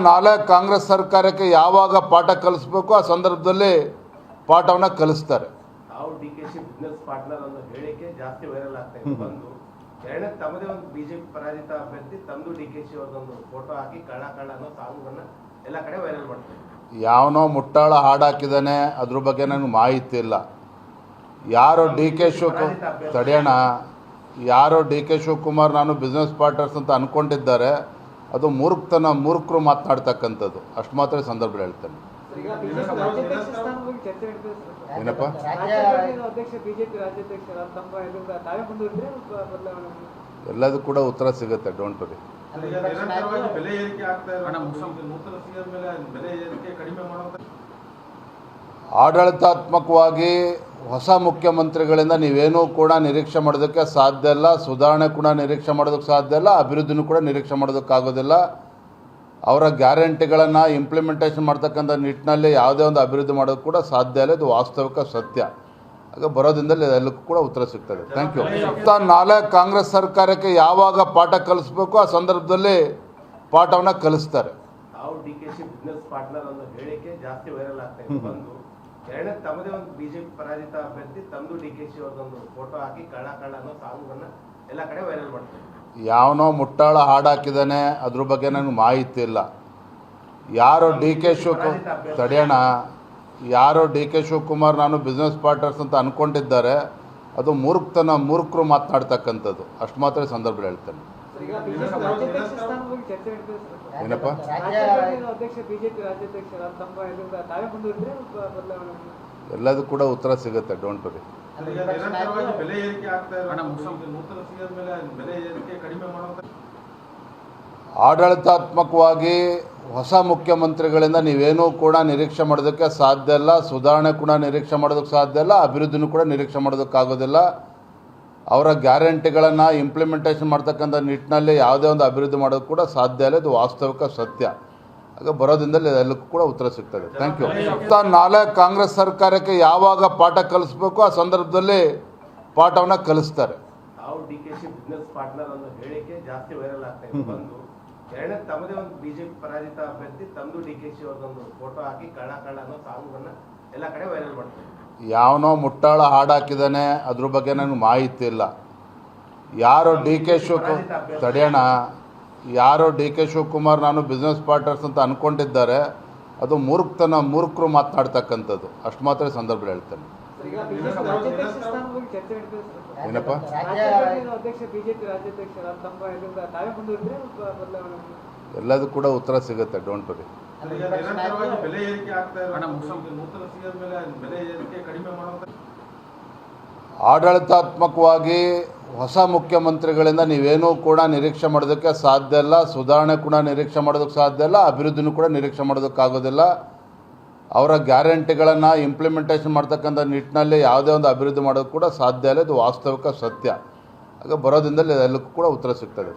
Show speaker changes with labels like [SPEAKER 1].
[SPEAKER 1] ನಾಳೆ ಕಾಂಗ್ರೆಸ್ ಸರ್ಕಾರಕ್ಕೆ ಯಾವಾಗ ಪಾಠ ಕಲಿಸಬೇಕು ಆ ಸಂದರ್ಭದಲ್ಲಿ ಪಾಠವನ್ನು ಕಲಿಸ್ತಾರೆ.
[SPEAKER 2] ನಾವು ಡಿಕೆಶಿ ಬಿಸಿನೆಸ್ ಪಾರ್ಟ್ನರ್ ಅನ್ನೋ ಹೇಳಿಕೆ ಜಾಸ್ತಿ ವೈರಲ್ ಆಗ್ತಾ ಇದೆ. ಒಂದು ಎರಡನೇ ತಮ್ಮದೇ ಒಂದು ಬಿಜೆಪಿ ಪರಾಜಿತ ಅಭ್ಯರ್ಥಿ ತಮ್ಮದು ಡಿಕೆಶಿ ಅವ್ರದೊಂದು ಫೋಟೋ ಹಾಕಿ ಕಳ್ಳ ಅನ್ನೋ ಸಾಂಗನ್ನ ಎಲ್ಲ ಕಡೆ ವೈರಲ್ ಮಾಡ್ತಾರೆ.
[SPEAKER 1] ಯಾವನೋ ಮುಟ್ಟಾಳ ಹಾಡಾಕಿದ್ದಾನೆ, ಅದ್ರ ಬಗ್ಗೆ ನನಗೆ ಮಾಹಿತಿ ಇಲ್ಲ. ಯಾರೋ ಡಿ ಕೆ ತಡೆಯೋಣ, ಯಾರೋ ಡಿ ಕೆ ಶಿವಕುಮಾರ್ ನಾನು ಬಿಸ್ನೆಸ್ ಪಾರ್ಟ್ನರ್ಸ್ ಅಂತ ಅಂದ್ಕೊಂಡಿದ್ದಾರೆ. ಅದು ಮೂರ್ಖರು ಮಾತನಾಡ್ತಕ್ಕಂಥದ್ದು. ಅಷ್ಟು ಮಾತ್ರ ಸಂದರ್ಭ ಹೇಳ್ತೇನೆ. ಏನಪ್ಪ ಎಲ್ಲದೂ ಕೂಡ ಉತ್ತರ ಸಿಗುತ್ತೆ, ಡೋಂಟ್ ವರಿ. ಆಡಳಿತಾತ್ಮಕವಾಗಿ ಹೊಸ ಮುಖ್ಯಮಂತ್ರಿಗಳಿಂದ ನೀವೇನೂ ಕೂಡ ನಿರೀಕ್ಷೆ ಮಾಡೋದಕ್ಕೆ ಸಾಧ್ಯ ಇಲ್ಲ. ಸುಧಾರಣೆ ಕೂಡ ನಿರೀಕ್ಷೆ ಮಾಡೋದಕ್ಕೆ ಸಾಧ್ಯ ಇಲ್ಲ. ಅಭಿವೃದ್ಧಿನೂ ಕೂಡ ನಿರೀಕ್ಷೆ ಮಾಡೋದಕ್ಕಾಗೋದಿಲ್ಲ. ಅವರ ಗ್ಯಾರಂಟಿಗಳನ್ನು ಇಂಪ್ಲಿಮೆಂಟೇಷನ್ ಮಾಡ್ತಕ್ಕಂಥ ನಿಟ್ಟಿನಲ್ಲಿ ಯಾವುದೇ ಒಂದು ಅಭಿವೃದ್ಧಿ ಮಾಡೋದು ಕೂಡ ಸಾಧ್ಯ ಇಲ್ಲ. ಇದು ವಾಸ್ತವಿಕ ಸತ್ಯ. ಆಗ ಬರೋದ್ರಿಂದಲೇ ಎಲ್ಲಕ್ಕೂ ಕೂಡ ಉತ್ತರ ಸಿಗ್ತದೆ. Thank you. ನಾಳೆ ಕಾಂಗ್ರೆಸ್ ಸರ್ಕಾರಕ್ಕೆ ಯಾವಾಗ ಪಾಠ ಕಲಿಸಬೇಕು ಆ ಸಂದರ್ಭದಲ್ಲಿ ಪಾಠವನ್ನು ಕಲಿಸ್ತಾರೆ.
[SPEAKER 2] ನಾವು ಡಿಕೆಶಿ ಬಿಸಿನೆಸ್ ಪಾರ್ಟ್ನರ್ ಅನ್ನೋ ಹೇಳಿಕೆ ಜಾಸ್ತಿ ವೈರಲ್ ಆಗ್ತಾ ಇದೆ. ಒಂದು ಎರಡನೇ ತಮ್ಮದೇ ಒಂದು ಬಿಜೆಪಿ ಪರಾಜಿತ ಅಭ್ಯರ್ಥಿ ತಮ್ಮದು ಡಿಕೆಶಿ ಅವ್ರದೊಂದು ಫೋಟೋ ಹಾಕಿ ಕಳ್ಳ ಅನ್ನೋ ಸಾಂಗನ್ನ ಎಲ್ಲ ಕಡೆ ವೈರಲ್ ಮಾಡ್ತಾರೆ.
[SPEAKER 1] ಯಾವನೋ ಮುಟ್ಟಾಳ ಹಾಡಾಕಿದ್ದಾನೆ, ಅದ್ರ ಬಗ್ಗೆ ನನಗೆ ಮಾಹಿತಿ ಇಲ್ಲ. ಯಾರೋ ಡಿ ಕೆ ತಡೆಯೋಣ, ಯಾರೋ ಡಿ ಕೆ ಶಿವಕುಮಾರ್ ನಾನು ಬಿಸ್ನೆಸ್ ಪಾರ್ಟ್ನರ್ಸ್ ಅಂತ ಅಂದ್ಕೊಂಡಿದ್ದಾರೆ. ಅದು ಮೂರ್ಖರು ಮಾತನಾಡ್ತಕ್ಕಂಥದ್ದು. ಅಷ್ಟು ಮಾತ್ರ ಸಂದರ್ಭ ಹೇಳ್ತೇನೆ. ಏನಪ್ಪ ಎಲ್ಲದೂ ಕೂಡ ಉತ್ತರ ಸಿಗುತ್ತೆ, ಡೋಂಟ್ ವರಿ. ಆಡಳಿತಾತ್ಮಕವಾಗಿ ಹೊಸ ಮುಖ್ಯಮಂತ್ರಿಗಳಿಂದ ನೀವೇನೂ ಕೂಡ ನಿರೀಕ್ಷೆ ಮಾಡೋದಕ್ಕೆ ಸಾಧ್ಯ ಇಲ್ಲ. ಸುಧಾರಣೆ ಕೂಡ ನಿರೀಕ್ಷೆ ಮಾಡೋದಕ್ಕೆ ಸಾಧ್ಯ ಇಲ್ಲ. ಅಭಿವೃದ್ಧಿನೂ ಕೂಡ ನಿರೀಕ್ಷೆ ಮಾಡೋದಕ್ಕಾಗೋದಿಲ್ಲ. ಅವರ ಗ್ಯಾರಂಟಿಗಳನ್ನು ಇಂಪ್ಲಿಮೆಂಟೇಷನ್ ಮಾಡ್ತಕ್ಕಂಥ ನಿಟ್ಟಿನಲ್ಲಿ ಯಾವುದೇ ಒಂದು ಅಭಿವೃದ್ಧಿ ಮಾಡೋದು ಕೂಡ ಸಾಧ್ಯ ಇಲ್ಲ. ಇದು ವಾಸ್ತವಿಕ ಸತ್ಯ. ಆಗ ಬರೋದ್ರಿಂದಲೇ ಎಲ್ಲಕ್ಕೂ ಕೂಡ ಉತ್ತರ ಸಿಗ್ತದೆ. Thank you. ನಾಳೆ ಕಾಂಗ್ರೆಸ್ ಸರ್ಕಾರಕ್ಕೆ ಯಾವಾಗ ಪಾಠ ಕಲಿಸಬೇಕು ಆ ಸಂದರ್ಭದಲ್ಲಿ ಪಾಠವನ್ನು ಕಲಿಸ್ತಾರೆ.
[SPEAKER 2] ನಾವು ಡಿಕೆಶಿ ಬಿಸಿನೆಸ್ ಪಾರ್ಟ್ನರ್ ಅನ್ನೋ ಹೇಳಿಕೆ ಜಾಸ್ತಿ ವೈರಲ್ ಆಗ್ತಾ ಇದೆ. ಒಂದು ಎರಡನೇ ತಮ್ಮದೇ ಒಂದು ಬಿಜೆಪಿ ಪರಾಜಿತ ಅಭ್ಯರ್ಥಿ ತಮ್ಮದು ಡಿಕೆಶಿ ಅವ್ರದೊಂದು ಫೋಟೋ ಹಾಕಿ ಕಳ್ಳ ಅನ್ನೋ ಸಾಂಗನ್ನ ಎಲ್ಲ ಕಡೆ ವೈರಲ್ ಮಾಡ್ತಾರೆ.
[SPEAKER 1] ಯಾವನೋ ಮುಟ್ಟಾಳ ಹಾಡಾಕಿದ್ದಾನೆ, ಅದ್ರ ಬಗ್ಗೆ ನನಗೆ ಮಾಹಿತಿ ಇಲ್ಲ. ಯಾರೋ ಡಿ ಕೆ ತಡೆಯೋಣ, ಯಾರೋ ಡಿ ಕೆ ಶಿವಕುಮಾರ್ ನಾನು ಬಿಸ್ನೆಸ್ ಪಾರ್ಟ್ನರ್ಸ್ ಅಂತ ಅಂದ್ಕೊಂಡಿದ್ದಾರೆ. ಅದು ಮೂರ್ಖರು ಮಾತನಾಡ್ತಕ್ಕಂಥದ್ದು. ಅಷ್ಟು ಮಾತ್ರ ಸಂದರ್ಭ ಹೇಳ್ತೇನೆ. ಏನಪ್ಪ ಎಲ್ಲದೂ ಕೂಡ ಉತ್ತರ ಸಿಗುತ್ತೆ, ಡೋಂಟ್ ವರಿ. ಆಡಳಿತಾತ್ಮಕವಾಗಿ ಹೊಸ ಮುಖ್ಯಮಂತ್ರಿಗಳಿಂದ ನೀವೇನೂ ಕೂಡ ನಿರೀಕ್ಷೆ ಮಾಡೋದಕ್ಕೆ ಸಾಧ್ಯ ಇಲ್ಲ. ಸುಧಾರಣೆ ಕೂಡ ನಿರೀಕ್ಷೆ ಮಾಡೋದಕ್ಕೆ ಸಾಧ್ಯ ಇಲ್ಲ. ಅಭಿವೃದ್ಧಿನೂ ಕೂಡ ನಿರೀಕ್ಷೆ ಮಾಡೋದಕ್ಕಾಗೋದಿಲ್ಲ. ಅವರ ಗ್ಯಾರಂಟಿಗಳನ್ನು ಇಂಪ್ಲಿಮೆಂಟೇಷನ್ ಮಾಡ್ತಕ್ಕಂಥ ನಿಟ್ಟಿನಲ್ಲಿ ಯಾವುದೇ ಒಂದು ಅಭಿವೃದ್ಧಿ ಮಾಡೋದು ಕೂಡ ಸಾಧ್ಯ ಇಲ್ಲ. ಇದು ವಾಸ್ತವಿಕ ಸತ್ಯ. ಆಗ ಬರೋದ್ರಿಂದಲೇ ಎಲ್ಲಕ್ಕೂ ಕೂಡ ಉತ್ತರ ಸಿಗ್ತದೆ.